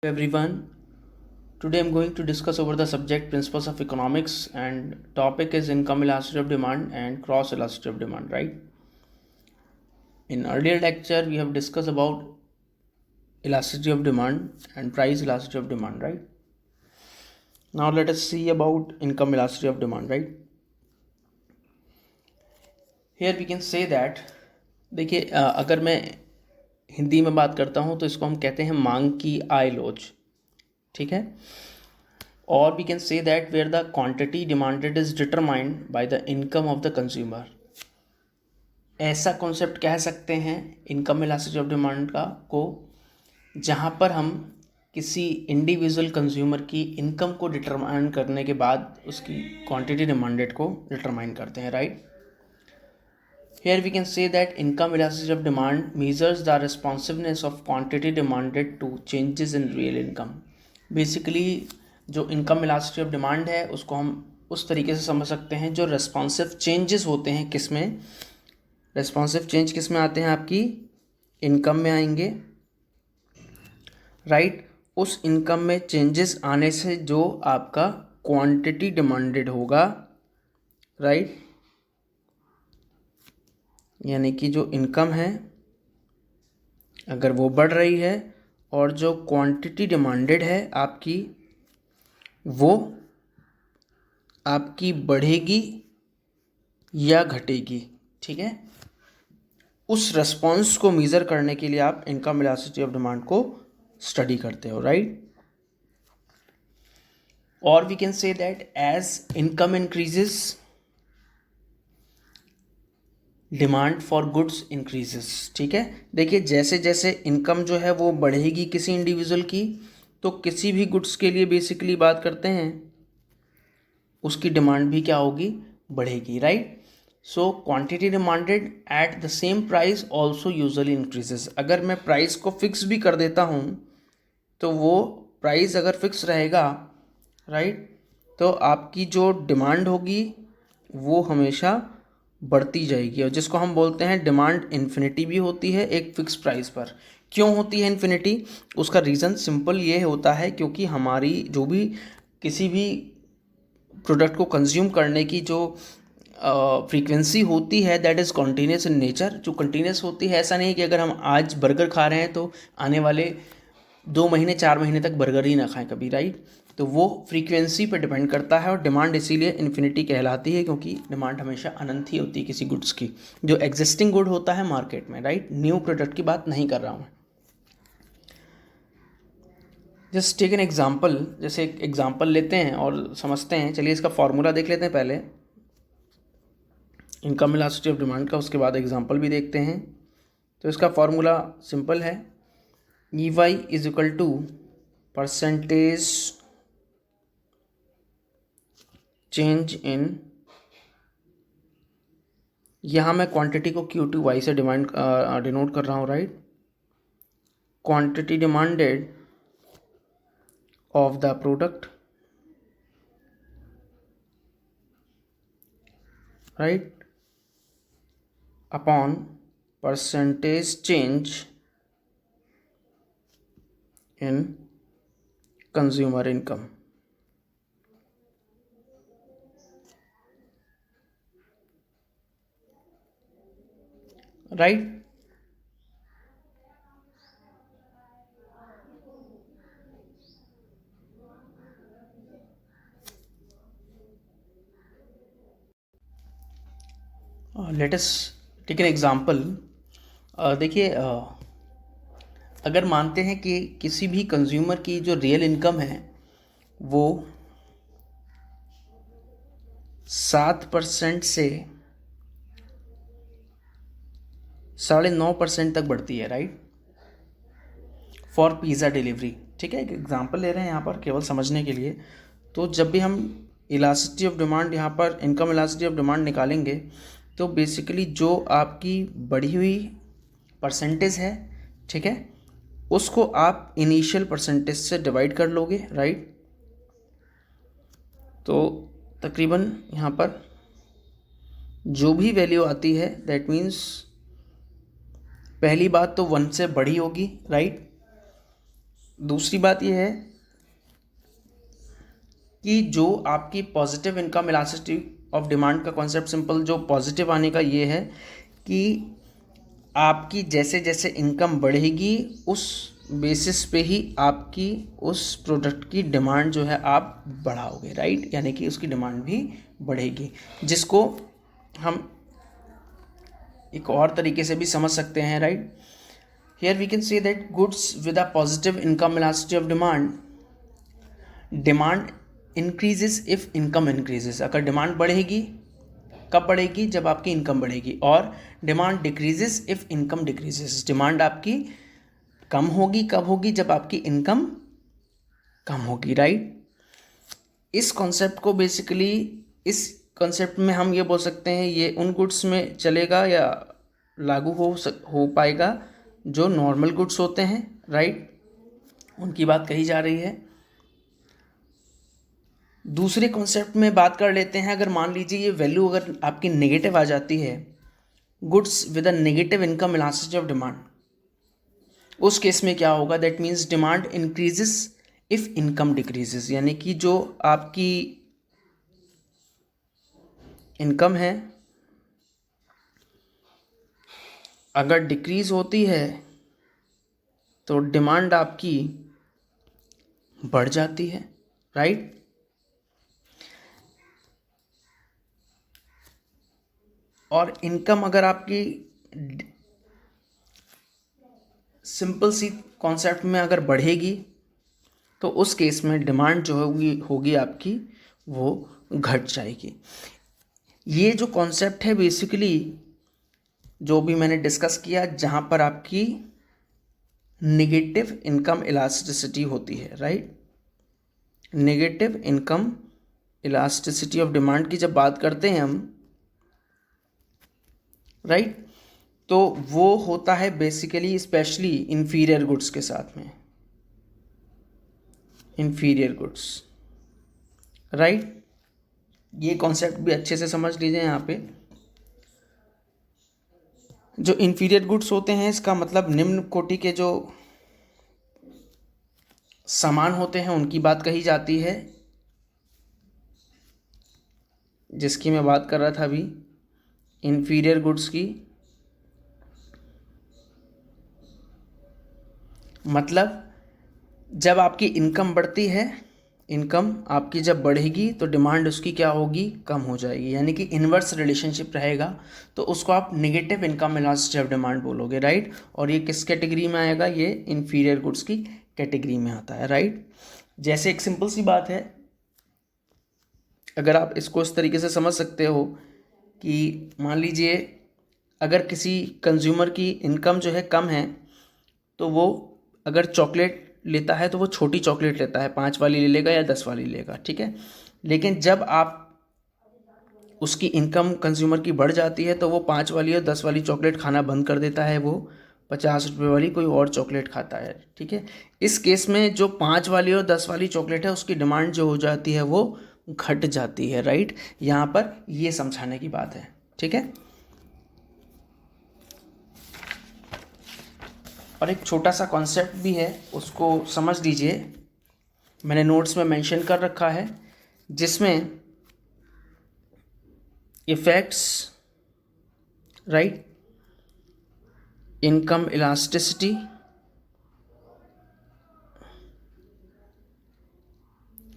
Everyone, today I'm going to discuss over the subject principles of economics and topic is income elasticity of demand and cross elasticity of demand, right? In earlier lecture we have discussed about elasticity of demand and price elasticity of demand, right? Now let us see about income elasticity of demand, right? Here we can say that देखिए अगर मैं हिंदी में बात करता हूँ तो इसको हम कहते हैं मांग की आय लोच, ठीक है। Or we can say that where the quantity demanded is determined by the income of the consumer. ऐसा कॉन्सेप्ट कह सकते हैं इनकम इलास्टिसिटी ऑफ डिमांड का को, जहाँ पर हम किसी इंडिविजुअल कंज्यूमर की इनकम को डिटरमाइन करने के बाद उसकी क्वांटिटी डिमांडेड को डिटरमाइन करते हैं, right. Here we can say that income elasticity of demand measures the responsiveness of quantity demanded to changes in real income. Basically जो इनकम इलास्टिसिटी ऑफ डिमांड है उसको हम उस तरीके से समझ सकते हैं जो रेस्पॉन्सिव चेंजेस होते हैं, किस में रेस्पॉन्सिव चेंज किस में आते हैं, आपकी इनकम में आएंगे, राइट। उस इनकम में चेंजेस आने से जो आपका क्वांटिटी डिमांडेड होगा, राइट, यानी कि जो इनकम है अगर वो बढ़ रही है और जो क्वांटिटी डिमांडेड है आपकी वो आपकी बढ़ेगी या घटेगी, ठीक है। उस रेस्पॉन्स को मेज़र करने के लिए आप इनकम इलास्टिसिटी ऑफ डिमांड को स्टडी करते हो, राइट। और we can say that as income increases demand for goods increases, ठीक है। देखिए जैसे जैसे इनकम जो है वो बढ़ेगी किसी इंडिविजुअल की, तो किसी भी गुड्स के लिए बेसिकली बात करते हैं उसकी डिमांड भी क्या होगी, बढ़ेगी, right. So quantity demanded at the same price also usually increases. अगर मैं प्राइस को फिक्स भी कर देता हूँ तो वो प्राइस अगर फिक्स रहेगा, राइट, तो आपकी जो डिमांड होगी वो हमेशा बढ़ती जाएगी, और जिसको हम बोलते हैं डिमांड इन्फिनिटी भी होती है एक फिक्स प्राइस पर। क्यों होती है इन्फिनिटी? उसका रीज़न सिंपल ये होता है क्योंकि हमारी जो भी किसी भी प्रोडक्ट को कंज्यूम करने की जो फ्रीक्वेंसी होती है that is continuous in nature. जो कंटिन्यूस होती है, ऐसा नहीं है कि अगर हम आज बर्गर खा रहे हैं तो आने वाले 2 महीने 4 महीने तक बर्गर ही ना खाएं कभी, राइट। तो वो फ्रीक्वेंसी पर डिपेंड करता है और डिमांड इसीलिए इन्फिनिटी कहलाती है क्योंकि डिमांड हमेशा अनंत ही होती है किसी गुड्स की, जो एग्जिस्टिंग गुड होता है मार्केट में, राइट। न्यू प्रोडक्ट की बात नहीं कर रहा हूँ। जस्ट टेक एन एग्जाम्पल, जैसे एक एग्जाम्पल लेते हैं और समझते हैं। चलिए इसका फॉर्मूला देख लेते हैं पहले इनकम इलास्टिसिटी ऑफ डिमांड का, उसके बाद एग्जाम्पल भी देखते हैं। तो इसका फॉर्मूला सिंपल है, E Y is equal to percentage change in, यहाँ मैं क्वांटिटी को क्यू टू वाई से डिनोट कर रहा हूँ, right. Quantity demanded of the product, right, upon percentage change in consumer income, right। Let us take an example. देखिए अगर मानते हैं कि किसी भी कंज्यूमर की जो रियल इनकम है वो 7% से 9.5% तक बढ़ती है, राइट, फॉर पिज़्ज़ा डिलीवरी, ठीक है। एक एग्जांपल ले रहे हैं यहाँ पर केवल समझने के लिए। तो जब भी हम इलास्टिसिटी ऑफ डिमांड यहाँ पर इनकम इलास्टिसिटी ऑफ डिमांड निकालेंगे तो बेसिकली जो आपकी बढ़ी हुई परसेंटेज है, ठीक है, उसको आप इनिशियल परसेंटेज से डिवाइड कर लोगे, राइट। तो तकरीबन यहाँ पर जो भी वैल्यू आती है दैट मीन्स पहली बात तो 1 से बड़ी होगी, राइट। दूसरी बात यह है कि जो आपकी positive income elasticity of demand का कॉन्सेप्ट सिंपल जो पॉजिटिव आने का ये है कि आपकी जैसे जैसे इनकम बढ़ेगी उस बेसिस पे ही आपकी उस प्रोडक्ट की डिमांड जो है आप बढ़ाओगे, राइट, यानी कि उसकी डिमांड भी बढ़ेगी, जिसको हम एक और तरीके से भी समझ सकते हैं, right. Here we can say that goods with a positive income elasticity of demand increases if income increases. अगर डिमांड बढ़ेगी, कब बढ़ेगी? जब आपकी इनकम बढ़ेगी। और demand decreases if income decreases. Demand आपकी कम होगी, कब होगी? जब आपकी इनकम कम होगी, राइट। इस कॉन्सेप्ट को बेसिकली, इस कॉन्सेप्ट में हम ये बोल सकते हैं ये उन गुड्स में चलेगा या लागू हो पाएगा जो नॉर्मल गुड्स होते हैं, राइट, उनकी बात कही जा रही है। दूसरे कॉन्सेप्ट में बात कर लेते हैं, अगर मान लीजिए ये वैल्यू अगर आपकी नेगेटिव आ जाती है, goods with a negative income elasticity of demand, उस केस में क्या होगा? That means demand increases if income decreases, यानी कि जो आपकी इनकम है अगर डिक्रीज होती है तो डिमांड आपकी बढ़ जाती है, राइट। और इनकम अगर आपकी सिंपल सी कॉन्सेप्ट में अगर बढ़ेगी तो उस केस में डिमांड जो होगी आपकी वो घट जाएगी। ये जो कॉन्सेप्ट है बेसिकली जो भी मैंने डिस्कस किया, जहाँ पर आपकी नेगेटिव इनकम इलास्टिसिटी होती है, right, negative income elasticity of demand की जब बात करते हैं हम, राइट, तो वो होता है बेसिकली स्पेशली इंफीरियर गुड्स के साथ में, इंफीरियर गुड्स, राइट। ये कॉन्सेप्ट भी अच्छे से समझ लीजिए। यहाँ पे जो इंफीरियर गुड्स होते हैं इसका मतलब निम्न कोटि के जो सामान होते हैं उनकी बात कही जाती है, जिसकी मैं बात कर रहा था अभी, इंफीरियर गुड्स की। मतलब जब आपकी इनकम बढ़ती है, इनकम आपकी जब बढ़ेगी तो डिमांड उसकी क्या होगी? कम हो जाएगी, यानी कि इन्वर्स रिलेशनशिप रहेगा, तो उसको आप negative income elasticity of demand बोलोगे, राइट। और ये किस कैटेगरी में आएगा? ये इंफीरियर गुड्स की कैटेगरी में आता है, राइट। जैसे एक सिंपल सी बात है, अगर आप इसको इस तरीके से समझ सकते हो कि मान लीजिए अगर किसी कंज्यूमर की इनकम जो है कम है तो वो अगर चॉकलेट लेता है तो वो छोटी चॉकलेट लेता है, 5 वाली ले लेगा या 10 वाली लेगा, ठीक है। लेकिन जब आप उसकी इनकम कंज्यूमर की बढ़ जाती है तो वो 5 वाली और 10 वाली चॉकलेट खाना बंद कर देता है, वो 50 रुपये वाली कोई और चॉकलेट खाता है, ठीक है। इस केस में जो 5 वाली और 10 वाली चॉकलेट है उसकी डिमांड जो हो जाती है वो घट जाती है, राइट। यहाँ पर ये समझाने की बात है, ठीक है। और एक छोटा सा कॉन्सेप्ट भी है, उसको समझ लीजिए, मैंने नोट्स में मेंशन कर रखा है, जिसमें effects, right, income elasticity,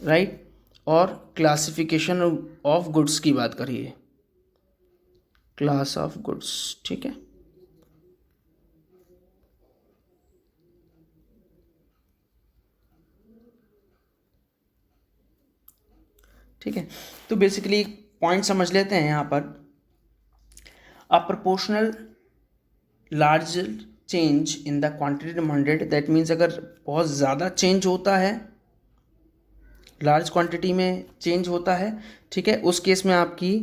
right, और क्लासिफिकेशन ऑफ गुड्स की बात करिए, क्लास ऑफ गुड्स, ठीक है। ठीक है, तो बेसिकली पॉइंट समझ लेते हैं यहाँ पर। अ proportional large change in the quantity demanded, that means अगर बहुत ज़्यादा चेंज होता है, लार्ज क्वांटिटी में चेंज होता है, ठीक है, उस केस में आपकी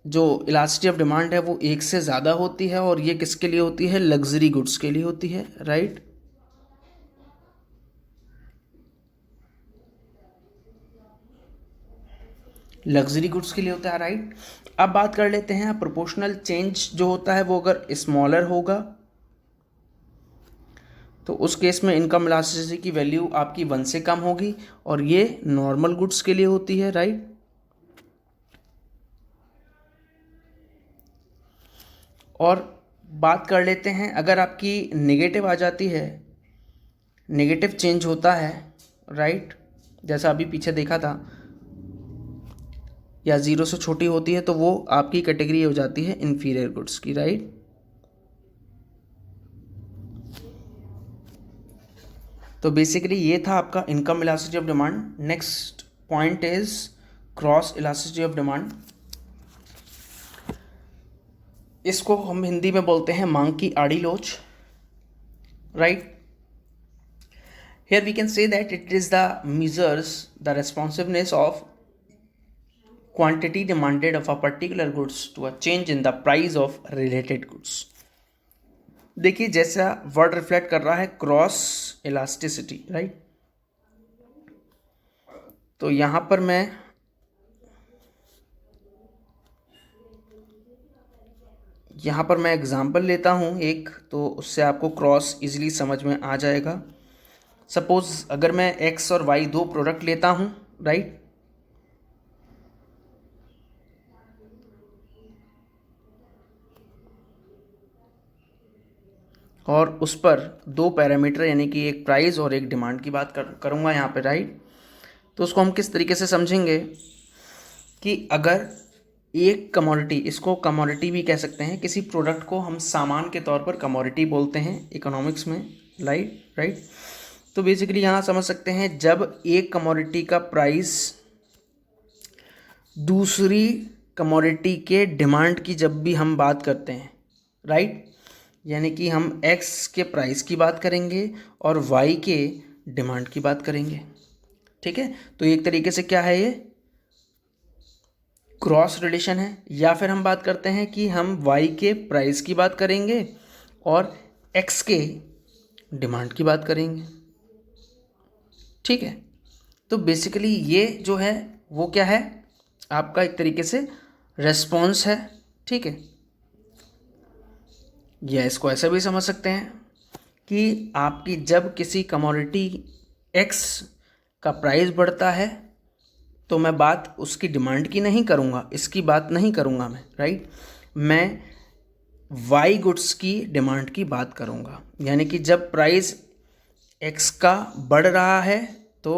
जो इलास्टिसिटी ऑफ डिमांड है वो 1 से ज़्यादा होती है, और ये किसके लिए होती है? लग्जरी गुड्स के लिए होती है, राइट। लग्जरी गुड्स के लिए होता है, राइट। अब बात कर लेते हैं प्रोपोर्शनल चेंज जो होता है वो अगर स्मॉलर होगा तो उस केस में इनकम इलास्टिसिटी की वैल्यू आपकी 1 से कम होगी, और ये नॉर्मल गुड्स के लिए होती है, राइट। और बात कर लेते हैं, अगर आपकी नेगेटिव आ जाती है, नेगेटिव चेंज होता है, राइट, जैसा अभी पीछे देखा था, या 0 से छोटी होती है, तो वो आपकी कैटेगरी हो जाती है इन्फीरियर गुड्स की, राइट। तो बेसिकली ये था आपका income elasticity of demand. Next point is cross elasticity of demand. इसको हम हिंदी में बोलते हैं मांग की आड़ी लोच, right. Here we can say that it is the measures the responsiveness of quantity demanded of a particular goods to a change in the price of related goods। देखिए जैसा वर्ड रिफ्लेक्ट कर रहा है क्रॉस इलास्टिसिटी, राइट। तो यहां पर मैं example लेता हूं एक, तो उससे आपको क्रॉस इजीली समझ में आ जाएगा। सपोज अगर मैं एक्स और वाई दो प्रोडक्ट लेता हूं, राइट, और उस पर दो पैरामीटर यानी कि एक प्राइस और एक डिमांड की बात करूंगा यहाँ पे, राइट। तो उसको हम किस तरीके से समझेंगे कि अगर एक कमोडिटी, इसको कमोडिटी भी कह सकते हैं, किसी प्रोडक्ट को हम सामान के तौर पर कमोडिटी बोलते हैं इकोनॉमिक्स में, राइट। तो बेसिकली यहाँ समझ सकते हैं जब एक कमोडिटी का प्राइस दूसरी कमोडिटी के डिमांड की जब भी हम बात करते हैं, राइट, यानी कि हम एक्स के प्राइस की बात करेंगे और वाई के डिमांड की बात करेंगे, ठीक है। तो एक तरीके से क्या है, ये क्रॉस रिलेशन है। या फिर हम बात करते हैं कि हम वाई के प्राइस की बात करेंगे और एक्स के डिमांड की बात करेंगे, ठीक है। तो बेसिकली ये जो है वो क्या है, आपका एक तरीके से रेस्पॉन्स है, ठीक है। या इसको ऐसा भी समझ सकते हैं कि आपकी जब किसी कमोडिटी एक्स का प्राइस बढ़ता है तो मैं बात उसकी डिमांड की नहीं करूँगा, इसकी बात नहीं करूँगा मैं, राइट। मैं वाई गुड्स की डिमांड की बात करूँगा, यानी कि जब प्राइस एक्स का बढ़ रहा है तो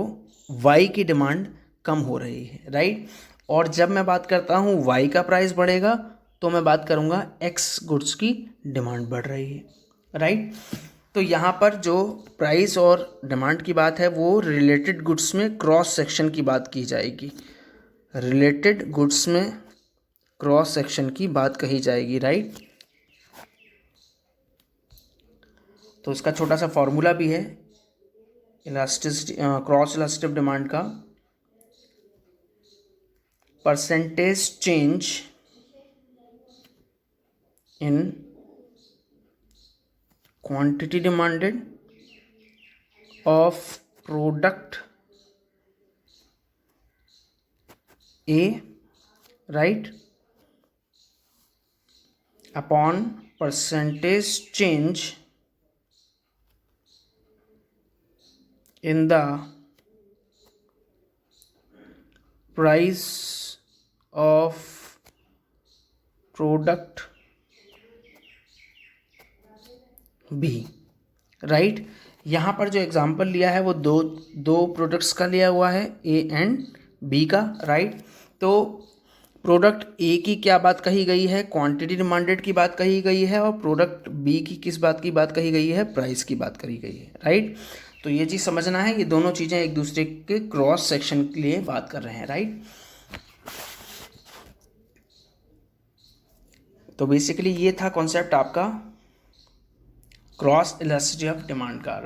वाई की डिमांड कम हो रही है, राइट। और जब मैं बात करता हूँ वाई का प्राइस बढ़ेगा तो मैं बात करूँगा एक्स गुड्स की डिमांड बढ़ रही है, राइट। तो यहाँ पर जो प्राइस और डिमांड की बात है वो रिलेटेड गुड्स में क्रॉस सेक्शन की बात की जाएगी, रिलेटेड गुड्स में क्रॉस सेक्शन की बात कही जाएगी, राइट। तो इसका छोटा सा फॉर्मूला भी है elasticity, cross elasticity of demand का, percentage change in quantity demanded of product A, right, upon percentage change in the price of product B, right. यहाँ पर जो एग्जांपल लिया है वो दो प्रोडक्ट्स का लिया हुआ है, ए एंड बी का, राइट। तो प्रोडक्ट ए की क्या बात कही गई है, क्वांटिटी डिमांडेड की बात कही गई है, और प्रोडक्ट बी की किस बात की बात कही गई है, प्राइस की बात कही गई है, राइट। तो ये चीज़ समझना है, ये दोनों चीज़ें एक दूसरे के क्रॉस सेक्शन के लिए बात कर रहे हैं, राइट। तो बेसिकली ये था कॉन्सेप्ट आपका क्रॉस इलास्टिसिटी ऑफ डिमांड का,